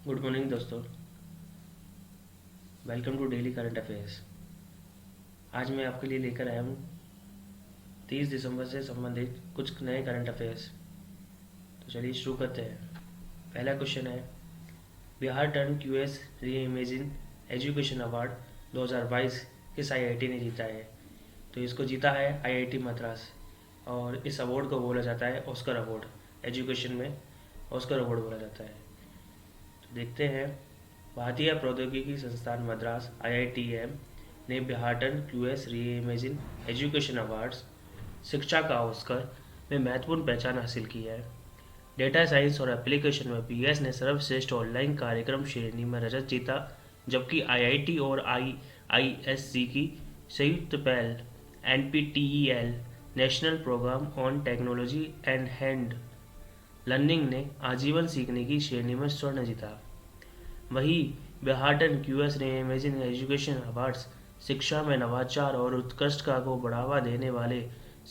Good morning दोस्तों। Welcome to daily current affairs. आज मैं आपके लिए लेकर आया हूँ 30 दिसंबर से संबंधित कुछ नए करंट अफेयर्स। तो चलिए शुरू करते हैं। पहला क्वेश्चन है, Bihar turn QS reimagine education award 2022 किस आईआईटी ने जीता है? तो इसको जीता है आईआईटी मद्रास, और इस अवार्ड को बोला जाता है ऑस्कर अवार्ड। एजुकेशन में ऑस्कर अवार्ड बोला जाता है। तो देखते हैं। भारतीय प्रौद्योगिकी संस्थान मद्रास आईआईटीएम ने बिहारटन QS reimagine education awards शिक्षा का ऑस्कर में महत्वपूर्ण पहचान हासिल की है। डेटा साइंस और एप्लीकेशन में बीएस ने सर्वश्रेष्ठ ऑनलाइन कार्यक्रम श्रेणी में रजत जीता, जबकि आईआईटी और आईआईएससी की संयुक्त पहल NPTEL national programme on technology and hand learning ने आजीवन सीखने की श्रेणी में स्वर्ण जीता। वहीं Wharton QS reimagine education awards शिक्षा में नवाचार और उत्कृष्टता को बढ़ावा देने वाले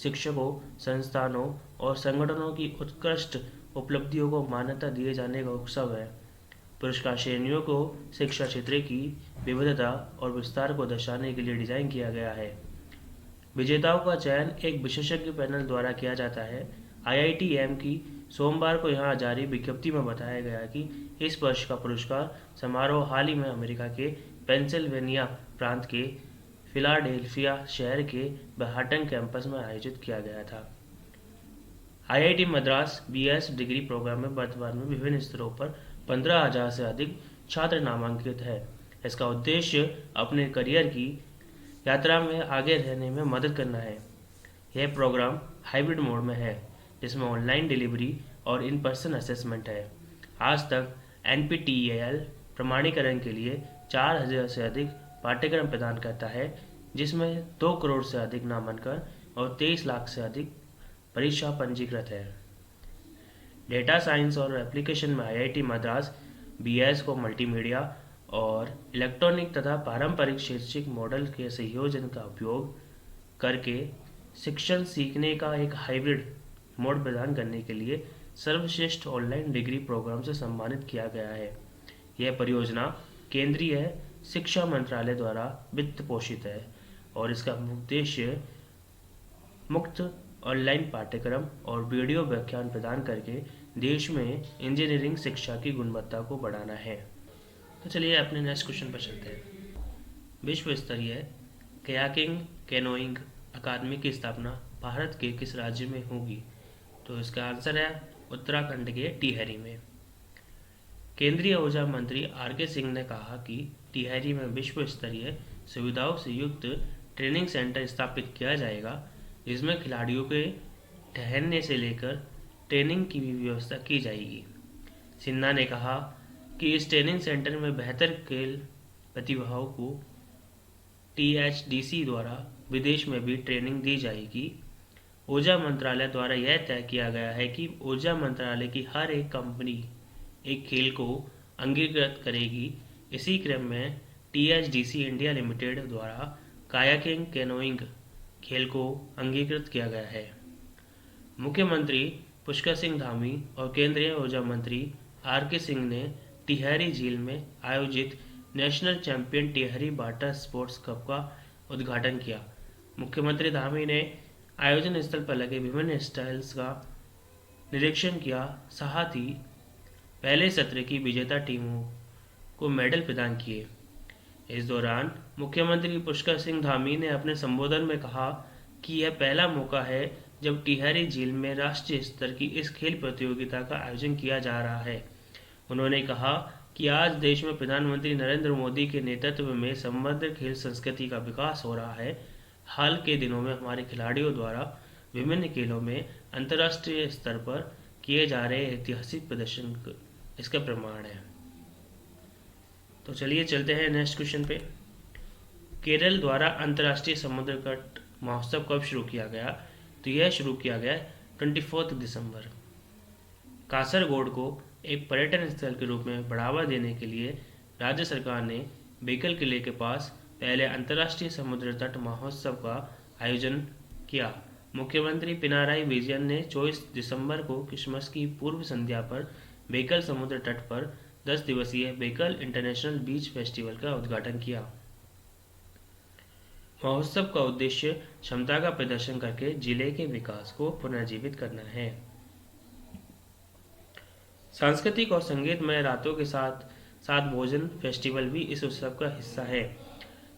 शिक्षकों, संस्थानों और संगठनों की उत्कृष्ट उपलब्धियों को मान्यता दिए जाने का उत्सव है। पुरस्कार श्रेणियों को शिक्षा क्षेत्र की विविधता और विस्तार को दर्शाने के लिए डिजाइन किया गया है। विजेताओं का चयन एक विशेषज्ञ पैनल द्वारा किया जाता है। आईआईटीएम की सोमवार को यहां जारी विज्ञप्ति में बताया गया कि इस वर्ष का पुरस्कार समारोह हाल ही में अमेरिका के पेंसिल्वेनिया प्रांत के फिलाडेल्फिया शहर के बहाटन कैंपस में आयोजित किया गया था। IIT Madras BS degree programme में वर्तमान में विभिन्न स्तरों पर 15,000 से अधिक छात्र नामांकित है। इसका उद्देश्य अपने करियर की यात्रा में आगे रहने में मदद करना है। यह प्रोग्राम हाइब्रिड मोड में है, जिसमें ऑनलाइन डिलीवरी और इन पर्सन असेसमेंट है। आज तक एनपीटीईएल प्रमाणीकरण के लिए 4,000 से अधिक पाठ्यक्रम प्रदान करता है, जिसमें 2 करोड़ से अधिक नामांकन और 23 लाख से अधिक परीक्षा पंजीकृत है। डेटा साइंस और एप्लीकेशन में आईआईटी मद्रास बीएस को मल्टीमीडिया और इलेक्ट्रॉनिक तथा पारंपरिक शैक्षिक मॉडल के संयोजन का उपयोग करके शिक्षण सीखने का एक हाइब्रिड मोड प्रदान करने के लिए सर्वश्रेष्ठ ऑनलाइन डिग्री प्रोग्राम से सम्मानित किया गया है। यह परियोजना केंद्रीय शिक्षा मंत्रालय द्वारा वित्त पोषित है और इसका उद्देश्य मुक्त ऑनलाइन पाठ्यक्रम और वीडियो व्याख्यान प्रदान करके देश में इंजीनियरिंग शिक्षा की गुणवत्ता को बढ़ाना है। तो चलिए अपने नेक्स्ट क्वेश्चन पर चलते हैं। विश्व स्तरीय कयाकिंग कैनोइंग अकादमी की स्थापना भारत के किस राज्य में होगी? तो इसका आंसर है उत्तराखंड के टिहरी में। केंद्रीय ऊर्जा मंत्री आर के सिंह ने कहा कि टिहरी में विश्व स्तरीय सुविधाओं से युक्त ट्रेनिंग सेंटर स्थापित किया जाएगा, जिसमें खिलाड़ियों के ठहरने से लेकर ट्रेनिंग की भी व्यवस्था की जाएगी। सिन्हा ने कहा कि इस ट्रेनिंग सेंटर में बेहतर खेल प्रतिभाओं को टीएचडीसी द्वारा विदेश में भी ट्रेनिंग दी जाएगी। ऊर्जा मंत्रालय द्वारा यह तय किया गया है कि ऊर्जा मंत्रालय की हर एक कंपनी एक खेल को अंगीकृत करेगी। इसी क्रम में टीएचडीसी इंडिया लिमिटेड द्वारा कायाकिंग कैनोइंग खेल को अंगीकृत किया गया है। मुख्यमंत्री पुष्कर सिंह धामी और केंद्रीय ऊर्जा मंत्री आर के सिंह ने टिहरी झील में आयोजित national champion Tehri water sports cup का उद्घाटन किया। मुख्यमंत्री धामी ने आयोजन स्थल पर लगे विभिन्न स्टाइल्स का निरीक्षण किया, साथ ही पहले सत्र की विजेता टीमों को मेडल प्रदान किए। इस दौरान मुख्यमंत्री पुष्कर सिंह धामी ने अपने संबोधन में कहा कि यह पहला मौका है जब टिहरी झील में राष्ट्रीय स्तर की इस खेल प्रतियोगिता का आयोजन किया जा रहा है। उन्होंने कहा कि आज देश में प्रधानमंत्री नरेंद्र मोदी के नेतृत्व में समृद्ध खेल संस्कृति का विकास हो रहा है। हाल के दिनों में हमारे खिलाड़ियों द्वारा विभिन्न खेलों में अंतर्राष्ट्रीय स्तर पर किए जा रहे ऐतिहासिक प्रदर्शन इसका प्रमाण है। तो चलिए चलते हैं नेक्स्ट क्वेश्चन पे। केरल द्वारा अंतर्राष्ट्रीय समुद्र तट महोत्सव कब शुरू किया गया? तो यह शुरू किया गया 24 दिसंबर। कासरगोड को एक पर्यटन स्थल के रूप में बढ़ावा देने के लिए राज्य सरकार ने बेकल किले के पास पहले अंतर्राष्ट्रीय समुद्र तट महोत्सव का आयोजन किया। मुख्यमंत्री पिनाराई विजयन ने 24 दिसंबर को क्रिसमस की पूर्व संध्या पर बेकल समुद्र तट पर 10 दिवसीय बेकल इंटरनेशनल बीच फेस्टिवल का उद्घाटन किया। महोत्सव का उद्देश्य क्षमता का प्रदर्शन करके जिले के विकास को पुनर्जीवित करना है। सांस्कृतिक और संगीतमय रातों के साथ साथ भोजन फेस्टिवल भी इस उत्सव का हिस्सा है।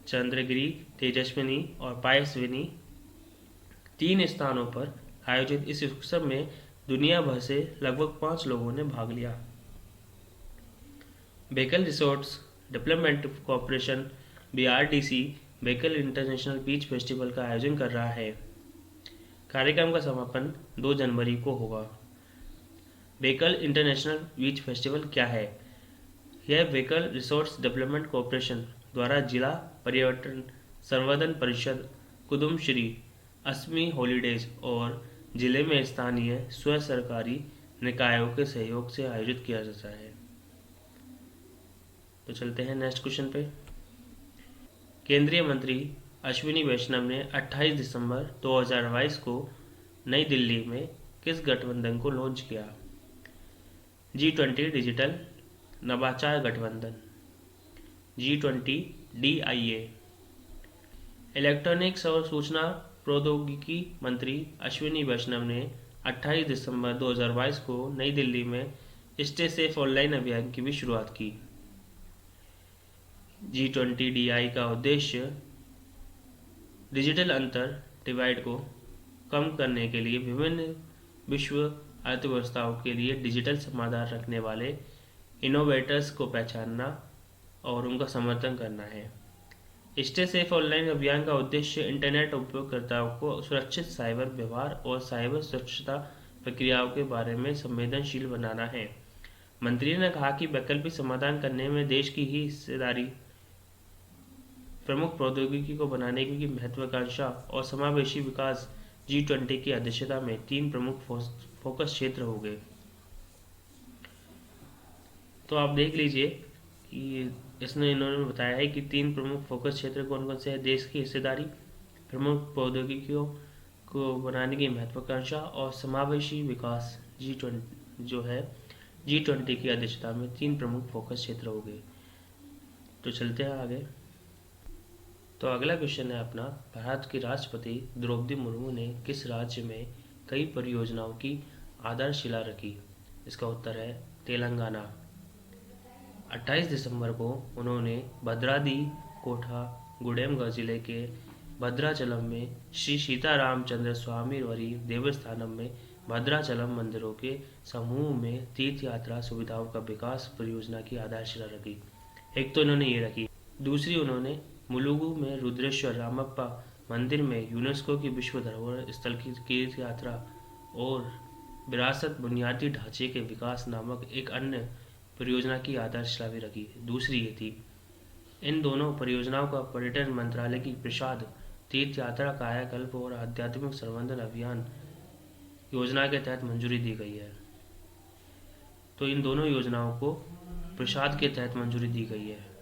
चंद्रगिरी, तेजस्विनी और पायस्विनी 3 स्थानों पर आयोजित इस उत्सव में दुनिया भर से लगभग 5 लोगों ने भाग लिया। बेकल रिसोर्ट्स डेवलपमेंट कॉरपोरेशन BRDC बेकल इंटरनेशनल बीच फेस्टिवल का आयोजन कर रहा है। कार्यक्रम का समापन 2 जनवरी को होगा। बेकल इंटरनेशनल बीच फेस्टिवल क्या है? यह बेकल रिसोर्ट्स डेवलपमेंट कॉरपोरेशन द्वारा जिला पर्यटन संवर्धन परिषद, कुदुमश्री, असमी हॉलीडेज और जिले में स्थानीय स्व सरकारी निकायों के सहयोग से आयोजित किया जाता है। तो चलते हैं नेक्स्ट क्वेश्चन पे। केंद्रीय मंत्री अश्विनी वैष्णव ने 28 दिसंबर 2022 को नई दिल्ली में किस गठबंधन को लॉन्च किया? G20 डिजिटल नवाचार गठबंधन, G20 DIA। इलेक्ट्रॉनिक्स और सूचना प्रौद्योगिकी मंत्री अश्विनी वैष्णव ने 28 दिसंबर 2022 को नई दिल्ली में स्टे सेफ ऑनलाइन अभियान की भी शुरुआत की। G20 DI का उद्देश्य डिजिटल अंतर डिवाइड को कम करने के लिए विभिन्न विश्व अर्थव्यवस्थाओं के लिए डिजिटल समाधान रखने वाले इनोवेटर्स को पहचानना और उनका समर्थन करना है। स्टे सेफ ऑनलाइन अभियान का उद्देश्य इंटरनेट उपयोगकर्ताओं को सुरक्षित साइबर व्यवहार और साइबर सुरक्षता प्रक्रियाओं के बारे में संवेदनशील बनाना है। मंत्री ने कहा कि वैकल्पिक समाधान करने में देश की ही हिस्सेदारी, प्रमुख प्रौद्योगिकी को बनाने की महत्वाकांक्षा और समावेशी विकास G20 की अध्यक्षता में 3 प्रमुख फोकस क्षेत्र हो गए। तो आप देख लीजिए कि इन्होंने बताया है कि 3 प्रमुख फोकस क्षेत्र कौन कौन से हैं। देश की हिस्सेदारी, प्रमुख प्रौद्योगिकियों को बनाने की महत्वाकांक्षा और समावेशी विकास G20 की अध्यक्षता में 3 प्रमुख फोकस क्षेत्र हो गए। तो चलते हैं आगे। तो अगला क्वेश्चन है अपना, भारत की राष्ट्रपति द्रौपदी मुर्मू ने किस राज्य में कई परियोजनाओं की आधारशिला रखी? इसका उत्तर है तेलंगाना। 28 दिसंबर को उन्होंने भद्राद्री कोठागुडेम जिले के भद्राचलम में श्री सीतारामचंद्र स्वामी वरी देवस्थानम में भद्राचलम मंदिरों के समूह में तीर्थ यात्रा सुविधाओं का विकास परियोजना की आधारशिला रखी। एक तो इन्होंने ये रखी, दूसरी उन्होंने मुलुगु में रुद्रेश्वर रामप्पा मंदिर में यूनेस्को की विश्व धरोहर स्थल की तीर्थ यात्रा और विरासत बुनियादी ढांचे के विकास नामक एक अन्य परियोजना की आधारशिला भी रखी। दूसरी ये थी, इन दोनों परियोजनाओं का पर्यटन मंत्रालय की प्रसाद तीर्थ यात्रा कायाकल्प और आध्यात्मिक संवर्धन अभियान योजना के तहत मंजूरी दी गई है। तो इन दोनों योजनाओं को प्रसाद के तहत मंजूरी दी गई है।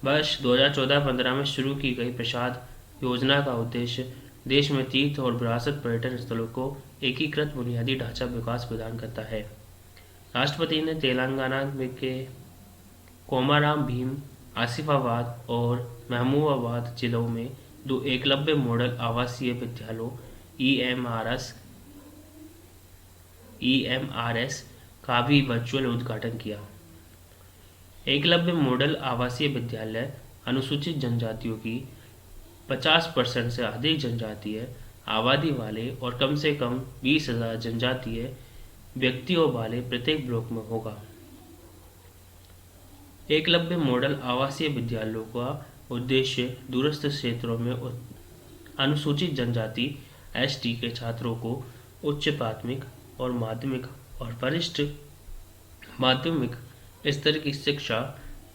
वर्ष 2014-15 में शुरू की गई प्रसाद योजना का उद्देश्य देश में तीर्थ और विरासत पर्यटन स्थलों को एकीकृत बुनियादी ढांचा विकास प्रदान करता है। राष्ट्रपति ने तेलंगाना के कोमाराम भीम, आसिफाबाद और महबूबाबाद जिलों में 2 एकलव्य मॉडल आवासीय विद्यालयों EMRS का भी वर्चुअल उद्घाटन किया। एकलव्य मॉडल आवासीय विद्यालय अनुसूचित जनजातियों की 50% से अधिक जनजातीय आबादी वाले और कम से कम 20,000 जनजातीय व्यक्तियों वाले प्रत्येक ब्लॉक में होगा। एकलव्य मॉडल आवासीय विद्यालयों का उद्देश्य दूरस्थ क्षेत्रों में अनुसूचित जनजाति ST के छात्रों को उच्च प्राथमिक और माध्यमिक और वरिष्ठ माध्यमिक स्तर की शिक्षा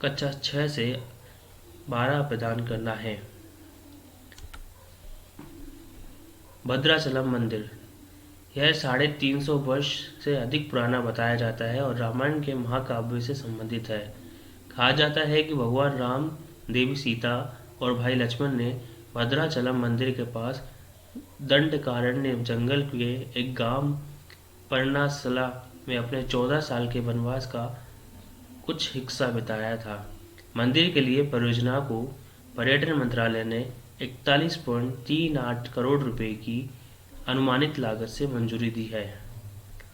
कक्षा 6 से 12 प्रदान करना है। भद्राचलम मंदिर, यह 350 वर्ष से अधिक पुराना बताया जाता है और रामायण के महाकाव्य से संबंधित है। कहा जाता है कि भगवान राम, देवी सीता और भाई लक्ष्मण ने भद्राचलम मंदिर के पास दंडकारण्य जंगल के एक गांव पर्णासला में अपने 14 साल के वनवास कुछ हिस्सा बिताया था। मंदिर के लिए परियोजना को पर्यटन मंत्रालय ने 41.38 करोड़ रुपए की अनुमानित लागत से मंजूरी दी है।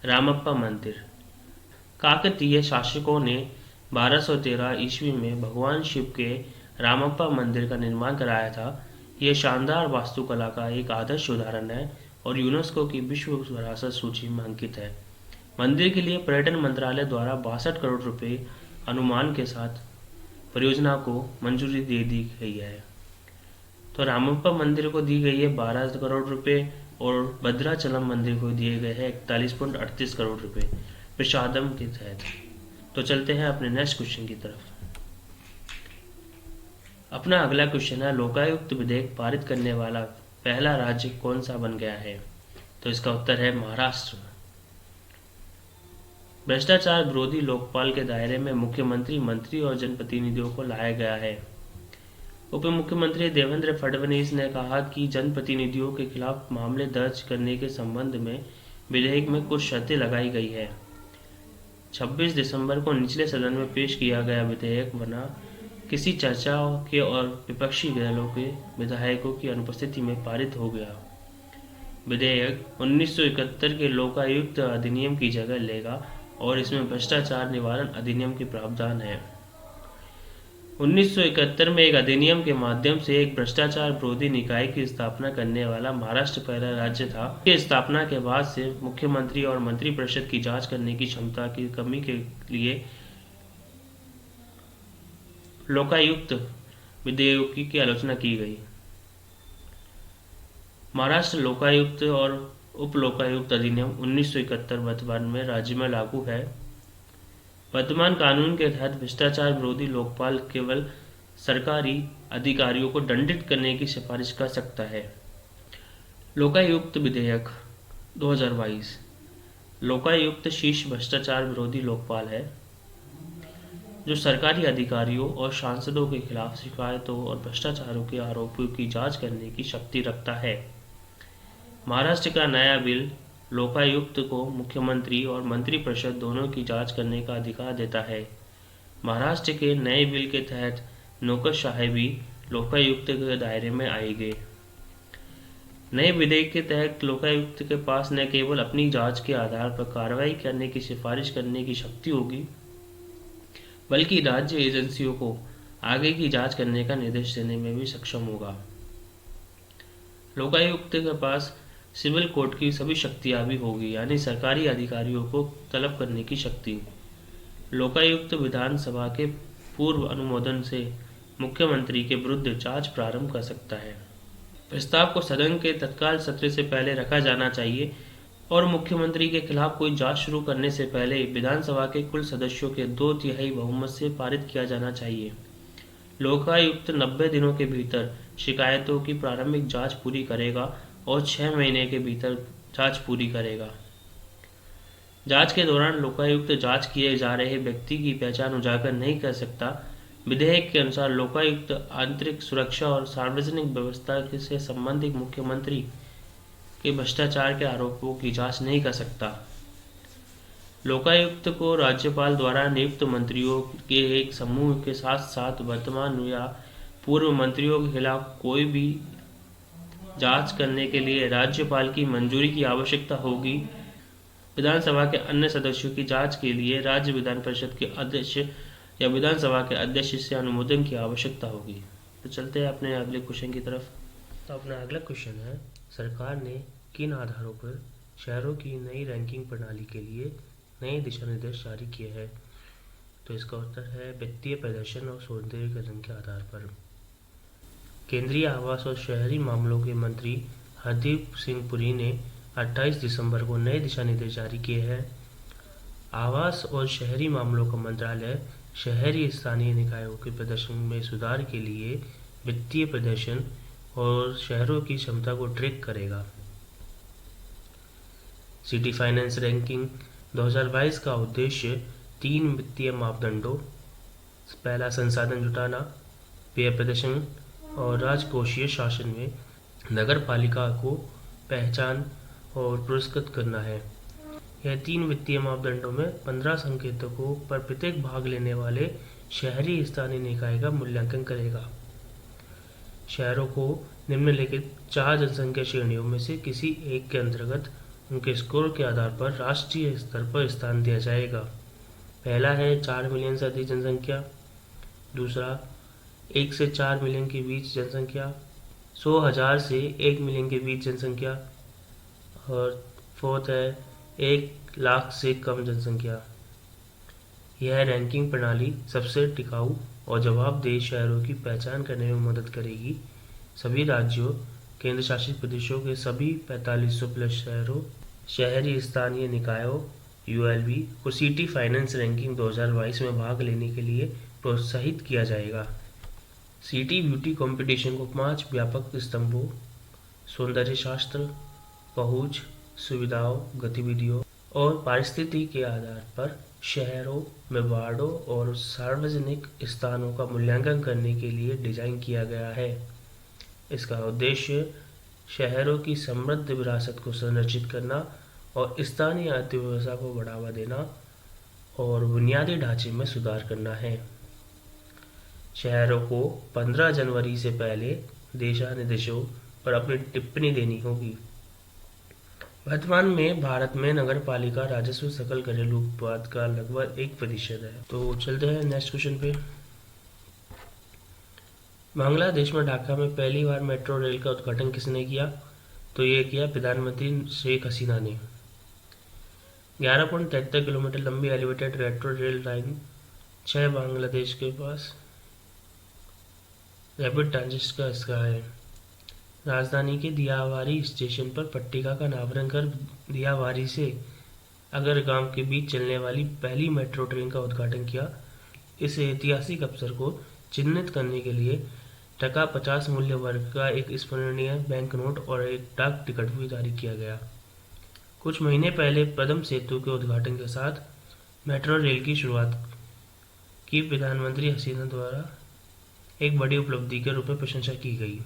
रामप्पा मंदिर। काकतीय शासकों ने 1213 ईस्वी में भगवान शिव के रामप्पा मंदिर का निर्माण कराया था। यह शानदार वास्तुकला का एक आदर्श उदाहरण है और यूनेस्को की विश्व विरासत सूची में अंकित है। मंदिर के लिए पर्यटन मंत्रालय द्वारा 62 करोड़ रुपए अनुमान के साथ परियोजना को मंजूरी दे दी गई है। तो रामप्पा मंदिर को दी गई है 12 करोड़ रुपए और भद्राचलम मंदिर को दिए गए हैं 41.38 करोड़ रुपए प्रसादम के तहत। तो चलते हैं अपने नेक्स्ट क्वेश्चन की तरफ। अपना अगला क्वेश्चन है, लोकायुक्त विधेयक पारित करने वाला पहला राज्य कौन सा बन गया है? तो इसका उत्तर है महाराष्ट्र। भ्रष्टाचार विरोधी लोकपाल के दायरे में मुख्यमंत्री, मंत्री और जनप्रतिनिधियों को लाया गया है। उप मुख्यमंत्री देवेंद्र फडणवीस ने कहा कि जनप्रतिनिधियों के खिलाफ मामले दर्ज करने के संबंध में विधेयक में कुछ शर्तें लगाई गई है। 26 दिसंबर को निचले सदन में पेश किया गया विधेयक बना किसी चर्चा के और विपक्षी दलों के विधायकों की अनुपस्थिति में पारित हो गया। विधेयक 1971 के लोकायुक्त अधिनियम की जगह लेगा और इसमें भ्रष्टाचार निवारण अधिनियम के प्रावधान है। 1971 में एक अधिनियम के माध्यम से एक भ्रष्टाचार विरोधी निकाय की स्थापना करने वाला महाराष्ट्र पहला राज्य था। इसकी स्थापना के बाद से मुख्यमंत्री और मंत्रिपरिषद की जांच करने की क्षमता की कमी के लिए लोकायुक्त विधेयक की आलोचना की गई। महाराष्ट्र लोकायुक्त और उप लोकायुक्त अधिनियम 1971 वर्तमान में राज्य में लागू है। वर्तमान कानून के तहत भ्रष्टाचार विरोधी लोकपाल केवल सरकारी अधिकारियों को दंडित करने की सिफारिश कर सकता है। लोकायुक्त विधेयक 2022। लोकायुक्त शीर्ष भ्रष्टाचार विरोधी लोकपाल है जो सरकारी अधिकारियों और सांसदों के खिलाफ शिकायतों और भ्रष्टाचारों के आरोपों की जांच करने की शक्ति रखता है। महाराष्ट्र का नया बिल लोकायुक्त को मुख्यमंत्री और मंत्रिपरिषद दोनों की जांच करने का अधिकार देता है। महाराष्ट्र के नए बिल के तहत नौकरशाही भी लोकायुक्त के दायरे में आएगी। नए विधेयक के तहत लोकायुक्त के पास न केवल अपनी जांच के आधार पर कार्रवाई करने की सिफारिश करने की शक्ति होगी, बल्कि राज्य एजेंसियों को आगे की जांच करने का निर्देश देने में भी सक्षम होगा। लोकायुक्त के पास सिविल कोर्ट की सभी शक्तियां भी होगी, यानी सरकारी अधिकारियों को तलब करने की शक्ति। लोकायुक्त विधानसभा के पूर्व अनुमोदन से मुख्यमंत्री के विरुद्ध जांच प्रारंभ कर सकता है। प्रस्ताव को सदन के तत्काल सत्र से पहले रखा जाना चाहिए और मुख्यमंत्री के खिलाफ कोई जांच शुरू करने से पहले विधानसभा के कुल सदस्यों के 2/3 बहुमत से पारित किया जाना चाहिए। लोकायुक्त 90 दिनों के भीतर शिकायतों की प्रारंभिक जांच पूरी करेगा और 6 महीने के भीतर जांच पूरी करेगा। जांच के दौरान लोकायुक्त जांच किए जा रहे व्यक्ति की पहचान उजागर नहीं कर सकता। विधेयक के अनुसार लोकायुक्त आंतरिक सुरक्षा और सार्वजनिक व्यवस्था से संबंधित मुख्यमंत्री के भ्रष्टाचार के आरोपों की जांच नहीं कर सकता। लोकायुक्त को राज्यपाल द्वारा नियुक्त मंत्रियों के एक समूह के साथ साथ वर्तमान या पूर्व मंत्रियों के खिलाफ कोई भी जांच करने के लिए राज्यपाल की मंजूरी की आवश्यकता होगी। विधानसभा के अन्य सदस्यों की जांच के लिए राज्य विधान परिषद के अध्यक्ष या विधानसभा के अध्यक्ष से अनुमोदन की आवश्यकता होगी। तो चलते हैं अपने अगले क्वेश्चन की तरफ। तो अपना अगला क्वेश्चन है, सरकार ने किन आधारों पर शहरों की नई रैंकिंग प्रणाली के लिए नए दिशा निर्देश जारी किए हैं? तो इसका उत्तर है वित्तीय प्रदर्शन और सौंदर्यीकरण के आधार पर। केंद्रीय आवास और शहरी मामलों के मंत्री हरदीप सिंह पुरी ने 28 दिसंबर को नए दिशा निर्देश जारी किए हैं। आवास और शहरी मामलों का मंत्रालय शहरी स्थानीय निकायों के प्रदर्शन में सुधार के लिए वित्तीय प्रदर्शन और शहरों की क्षमता को ट्रैक करेगा। सिटी फाइनेंस रैंकिंग 2022 का उद्देश्य 3 वित्तीय मापदंडों, पहला संसाधन जुटाना, व्यय प्रदर्शन और राजकोषीय शासन में नगर पालिका को पहचान और पुरस्कृत करना है। यह 3 वित्तीय मापदंडों में 15 संकेतकों पर प्रत्येक भाग लेने वाले शहरी स्थानीय निकाय का मूल्यांकन करेगा। शहरों को निम्नलिखित 4 जनसंख्या श्रेणियों में से किसी एक के अंतर्गत उनके स्कोर के आधार पर राष्ट्रीय स्तर पर स्थान दिया जाएगा। पहला है 4 मिलियन से अधिक जनसंख्या, दूसरा 1 से 4 मिलियन के बीच जनसंख्या, 100,000 से 1 मिलियन के बीच जनसंख्या, और फोर्थ है 1 लाख से कम जनसंख्या। यह रैंकिंग प्रणाली सबसे टिकाऊ और जवाबदेह शहरों की पहचान करने में मदद करेगी। सभी राज्यों, केंद्र शासित प्रदेशों के सभी 4500 प्लस शहरों, शहरी स्थानीय निकायों यूएलबी को सिटी फाइनेंस रैंकिंग 2022 में भाग लेने के लिए प्रोत्साहित किया जाएगा। सिटी ब्यूटी कंपटीशन को 5 व्यापक स्तंभों सौंदर्य शास्त्र, पहुंच, सुविधाओं, गतिविधियों और पारिस्थितिकी के आधार पर शहरों में वार्डों और सार्वजनिक स्थानों का मूल्यांकन करने के लिए डिजाइन किया गया है। इसका उद्देश्य शहरों की समृद्ध विरासत को संरक्षित करना और स्थानीय अर्थव्यवस्था को बढ़ावा देना और बुनियादी ढांचे में सुधार करना है। शहरों को 15 जनवरी से पहले दिशा निर्देशों पर अपनी टिप्पणी देनी होगी। वर्तमान में भारत में नगर पालिका राजस्व सकल घरेलू उत्पाद का लगभग 1% है। तो चलते हैं नेक्स्ट क्वेश्चन पे। बांग्लादेश में ढाका में पहली बार मेट्रो रेल का उद्घाटन किसने किया? तो ये किया प्रधानमंत्री शेख हसीना ने। 11.73 किलोमीटर लंबी elevated metro rail line 6 Bangladesh के पास रैपिड ट्रांजिट का हिस्सा है। राजधानी के दियावारी स्टेशन पर पट्टिका का अनावरण कर दियावारी से अगरगाम के बीच चलने वाली पहली मेट्रो ट्रेन का उद्घाटन किया। इस ऐतिहासिक अवसर को चिन्हित करने के लिए टका 50 मूल्य वर्ग का एक स्मरणीय बैंक नोट और एक डाक टिकट भी जारी किया गया। कुछ महीने पहले पद्म सेतु के उद्घाटन के साथ मेट्रो रेल की शुरुआत की प्रधानमंत्री हसीना द्वारा एक बड़ी उपलब्धि के रूप में प्रशंसा की गई।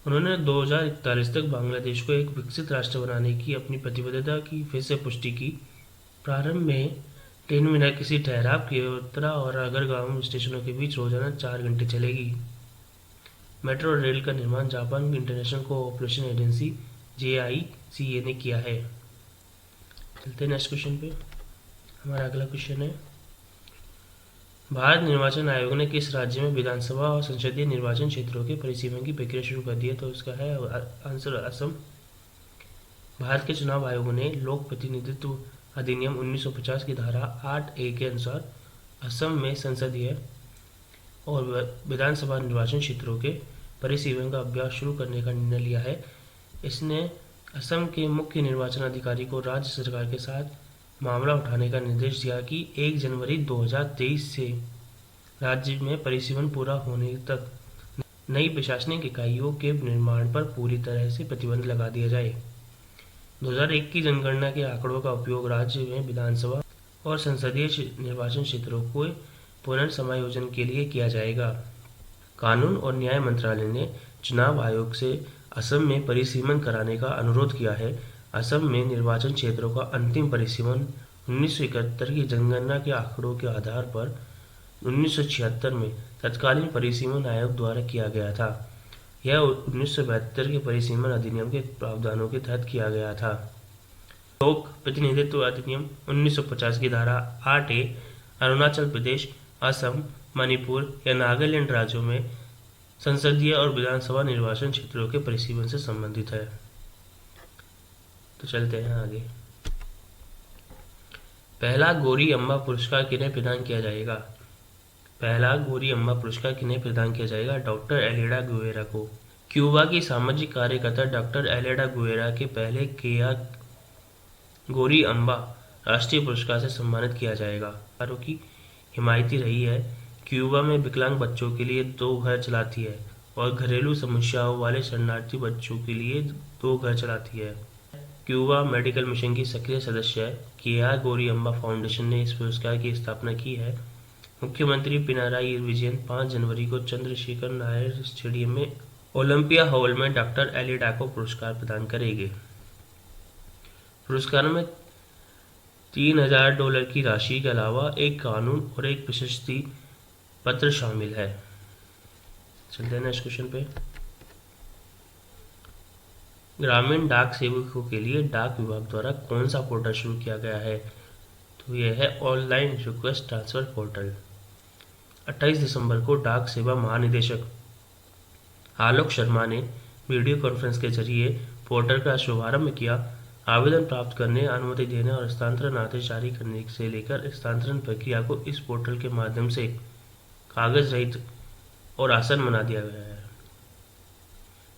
उन्होंने 2041 तक बांग्लादेश को एक विकसित राष्ट्र बनाने की अपनी प्रतिबद्धता की फिर से पुष्टि की। प्रारंभ में ट्रेन बिना किसी ठहराव के उत्तरा और अगरगाम स्टेशनों के बीच रोजाना 4 घंटे चलेगी। मेट्रो रेल का निर्माण Japan international cooperation agency JICA ने किया है। चलते हैं नेक्स्ट क्वेश्चन पे। हमारा अगला क्वेश्चन है, भारत निर्वाचन आयोग ने किस राज्य में विधानसभा और संसदीय निर्वाचन क्षेत्रों के परिसीमन की प्रक्रिया शुरू कर दी है? तो इसका है आंसर असम। भारत के चुनाव आयोग ने लोक प्रतिनिधित्व अधिनियम 1950 की धारा 8A के अनुसार असम में संसदीय और विधानसभा निर्वाचन क्षेत्रों के परिसीमन का अभ्यास शुरू करने का निर्णय लिया है। इसने असम के मुख्य निर्वाचन अधिकारी को राज्य सरकार के साथ मामला उठाने का निर्देश दिया कि 1 जनवरी 2023 से राज्य में परिसीमन पूरा होने तक नई प्रशासनिक इकाइयों के निर्माण पर पूरी तरह से प्रतिबंध लगा दिया जाए। 2001 की जनगणना के आंकड़ों का उपयोग राज्य में विधानसभा और संसदीय निर्वाचन क्षेत्रों को पुनर्समायोजन के लिए किया जाएगा। कानून और न्याय मंत्रालय ने चुनाव आयोग से असम में परिसीमन कराने का अनुरोध किया है। असम में निर्वाचन क्षेत्रों का अंतिम परिसीमन 1971 की जनगणना के आंकड़ों के आधार पर 1976 में तत्कालीन परिसीमन आयोग द्वारा किया गया था। यह 1972 के परिसीमन अधिनियम के प्रावधानों के तहत किया गया था। लोक प्रतिनिधित्व अधिनियम 1950 की धारा 8A अरुणाचल प्रदेश, असम, मणिपुर या नागालैंड राज्यों में संसदीय और विधानसभा निर्वाचन क्षेत्रों के परिसीमन से संबंधित है। तो चलते हैं आगे। पहला गौरी अम्बा पुरस्कार किन्हें प्रदान किया जाएगा? पहला गौरी अम्बा पुरस्कार किन्हें प्रदान किया जाएगा? डॉक्टर एलेडा गुएरा को। क्यूबा की सामाजिक कार्यकर्ता डॉक्टर एलेडा गुएरा के पहले केया गौरी अम्बा राष्ट्रीय पुरस्कार से सम्मानित किया जाएगा। की हिमायती रही है। क्यूबा में विकलांग बच्चों के लिए 2 घर चलाती है और घरेलू समस्याओं वाले शरणार्थी बच्चों के लिए 2 घर चलाती है। क्यूबा मेडिकल मिशन की सक्रिय सदस्य है। केया गौरी अम्बा फाउंडेशन ने इस पुरस्कार की स्थापना की है। मुख्यमंत्री पिनाराई विजयन 5 जनवरी को चंद्रशेखर नायर स्टेडियम में ओलंपिया हॉल में डॉक्टर एलेडा को पुरस्कार प्रदान करेंगे। पुरस्कार में $3000 की राशि के अलावा एक कानून और एक प्रशस्ति पत्र शामिल है। चलते हैं नेक्स्ट क्वेश्चन पे। ग्रामीण डाक सेवकों के लिए डाक विभाग द्वारा कौन सा पोर्टल शुरू किया गया है? तो यह है ऑनलाइन रिक्वेस्ट ट्रांसफर पोर्टल। 28 दिसंबर को डाक सेवा महानिदेशक आलोक शर्मा ने वीडियो कॉन्फ्रेंस के जरिए पोर्टल का शुभारंभ किया। आवेदन प्राप्त करने, अनुमति देने और हस्तांतरण आदेश जारी करने से लेकर हस्तांतरण प्रक्रिया को इस पोर्टल के माध्यम से कागज रहित और आसान बना दिया गया है।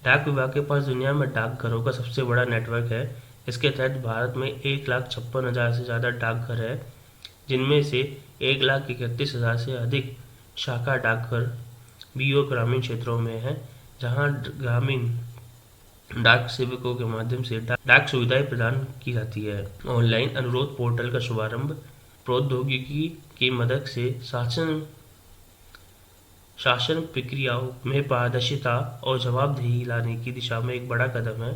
डाक विभाग के पास दुनिया में डाकघरों का सबसे बड़ा नेटवर्क है। इसके तहत भारत में 1,56,000 से ज़्यादा डाकघर है, जिनमें से 1,31,000 से अधिक शाखा डाकघर बीओ ग्रामीण क्षेत्रों में है, जहां ग्रामीण डाक सेवकों के माध्यम से डाक सुविधाएं प्रदान की जाती है। ऑनलाइन अनुरोध पोर्टल का शुभारंभ प्रौद्योगिकी की मदद से शासन प्रक्रियाओं में पारदर्शिता और जवाबदेही लाने की दिशा में एक बड़ा कदम है।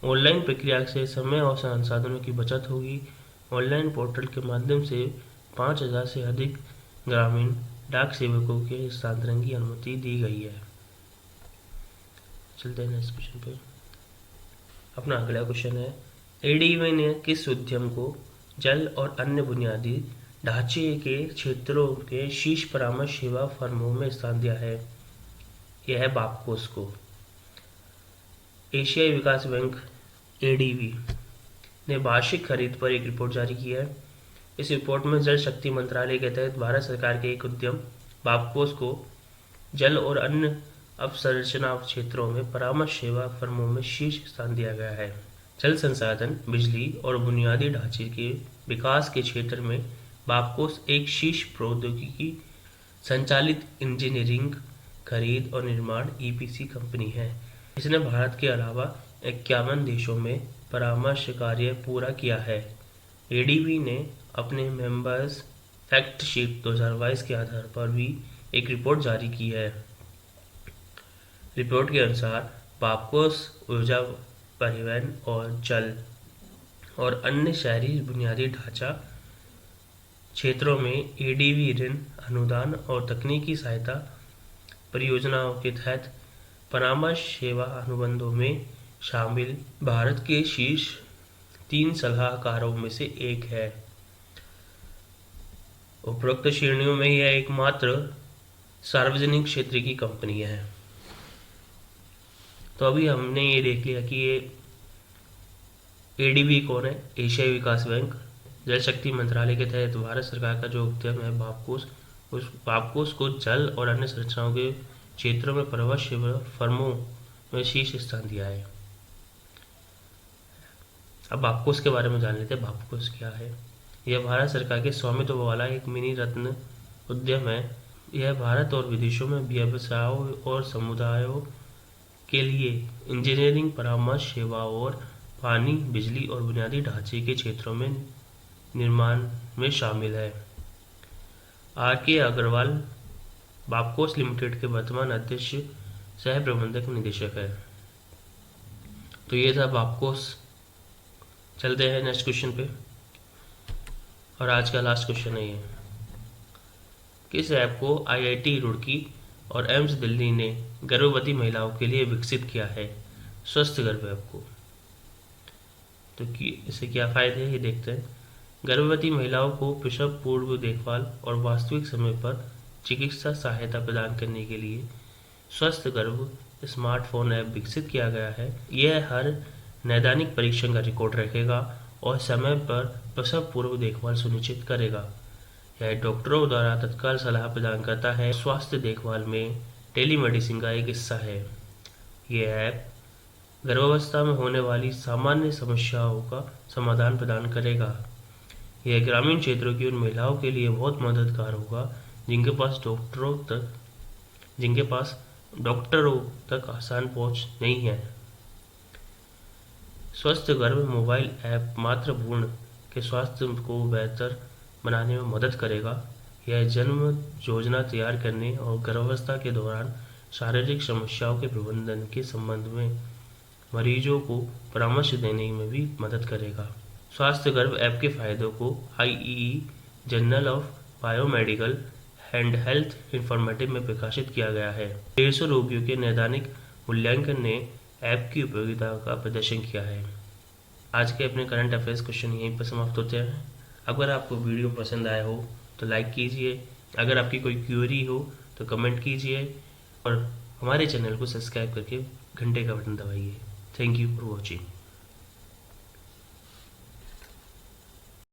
ऑनलाइन प्रक्रिया से समय और संसाधनों की बचत होगी। ऑनलाइन पोर्टल के माध्यम से 5,000 से अधिक ग्रामीण डाक सेवकों के हस्तांतरण की अनुमति दी गई है। चलते हैं नेक्स्ट क्वेश्चन पे। अपना अगला क्वेश्चन है, एडीबी ने किस उद्यम को जल और अन्य बुनियादी ढांचे के क्षेत्रों के शीर्ष परामर्श सेवा फर्मों में स्थान दिया है? यह है बापकोस को। एशियाई विकास बैंक एडीबी ने वार्षिक खरीद पर एक रिपोर्ट जारी की है। इस रिपोर्ट में जल शक्ति मंत्रालय के तहत भारत सरकार के एक उद्यम बापकोस को जल और अन्य अवसंरचना क्षेत्रों में परामर्श सेवा फर्मों में शीर्ष स्थान दिया गया है। जल संसाधन, बिजली और बुनियादी ढांचे के विकास के क्षेत्र में बापकोस एक शीर्ष प्रौद्योगिकी संचालित इंजीनियरिंग, खरीद और निर्माण ईपीसी कंपनी है। इसने भारत के अलावा 51 देशों में परामर्श कार्य पूरा किया है। एडीबी ने अपने मेंबर्स फैक्ट शीट 2022 के आधार पर भी एक रिपोर्ट जारी की है। रिपोर्ट के अनुसार बापकोस ऊर्जा, परिवहन और जल और अन्य शहरी बुनियादी ढांचा क्षेत्रों में एडीबी ऋण, अनुदान और तकनीकी सहायता परियोजनाओं के तहत परामर्श सेवा अनुबंधों में शामिल भारत के शीर्ष 3 सलाहकारों में से एक है। उपरोक्त श्रेणियों में यह एकमात्र सार्वजनिक क्षेत्र की कंपनी है। तो अभी हमने ये देख लिया कि ये एडीबी कौन है। एशियाई विकास बैंक जल शक्ति मंत्रालय के तहत भारत सरकार का जो उद्यम है बापकोस, उस बापकोस को जल और अन्य संरचनाओं के क्षेत्रों में परामर्श सेवा फर्मों में शीर्ष स्थान दिया है। अब बापकोस के बारे में जान लेते हैं। बापकोस क्या है? यह भारत सरकार के स्वामित्व वाला एक मिनी रत्न उद्यम है। यह भारत और विदेशों में व्यवसायों और समुदायों के लिए इंजीनियरिंग, परामर्श सेवा और पानी, बिजली और बुनियादी ढांचे के क्षेत्रों में निर्माण में शामिल है। आर.के. अग्रवाल बापकोस लिमिटेड के वर्तमान अध्यक्ष सह प्रबंधक निदेशक है। तो ये था बापकोस। चलते हैं नेक्स्ट क्वेश्चन पे, और आज का लास्ट क्वेश्चन है ये, किस ऐप को आईआईटी रुड़की और एम्स दिल्ली ने गर्भवती महिलाओं के लिए विकसित किया है? स्वस्थ गर्भ ऐप को। तो इससे क्या फायदे हैं ये देखते हैं। गर्भवती महिलाओं को प्रसव पूर्व देखभाल और वास्तविक समय पर चिकित्सा सहायता प्रदान करने के लिए स्वस्थ गर्भ स्मार्टफोन ऐप विकसित किया गया है। यह हर नैदानिक परीक्षण का रिकॉर्ड रखेगा और समय पर प्रसव पूर्व देखभाल सुनिश्चित करेगा। यह डॉक्टरों द्वारा तत्काल सलाह प्रदान करता है। स्वास्थ्य देखभाल में टेलीमेडिसिन का एक हिस्सा है। यह ऐप गर्भावस्था में होने वाली सामान्य समस्याओं का समाधान प्रदान करेगा। यह ग्रामीण क्षेत्रों की उन महिलाओं के लिए बहुत मददगार होगा जिनके पास डॉक्टरों तक आसान पहुंच नहीं है। स्वस्थ गर्भ मोबाइल ऐप मातृ भ्रूण के स्वास्थ्य को बेहतर बनाने में मदद करेगा। यह जन्म योजना तैयार करने और गर्भावस्था के दौरान शारीरिक समस्याओं के प्रबंधन के संबंध में मरीजों को परामर्श देने में भी मदद करेगा। स्वास्थ्य गर्व ऐप के फायदों को IEEE journal of biomedical and health informative में प्रकाशित किया गया है। 150 रोगियों के नैदानिक मूल्यांकन ने ऐप की उपयोगिता का प्रदर्शन किया है। आज के अपने करंट अफेयर्स क्वेश्चन यहीं पर समाप्त होते हैं। अगर आपको वीडियो पसंद आया हो तो लाइक कीजिए, अगर आपकी कोई क्वेरी हो तो कमेंट कीजिए और हमारे चैनल को सब्सक्राइब करके घंटे का बटन दबाइए। Thank you for watching.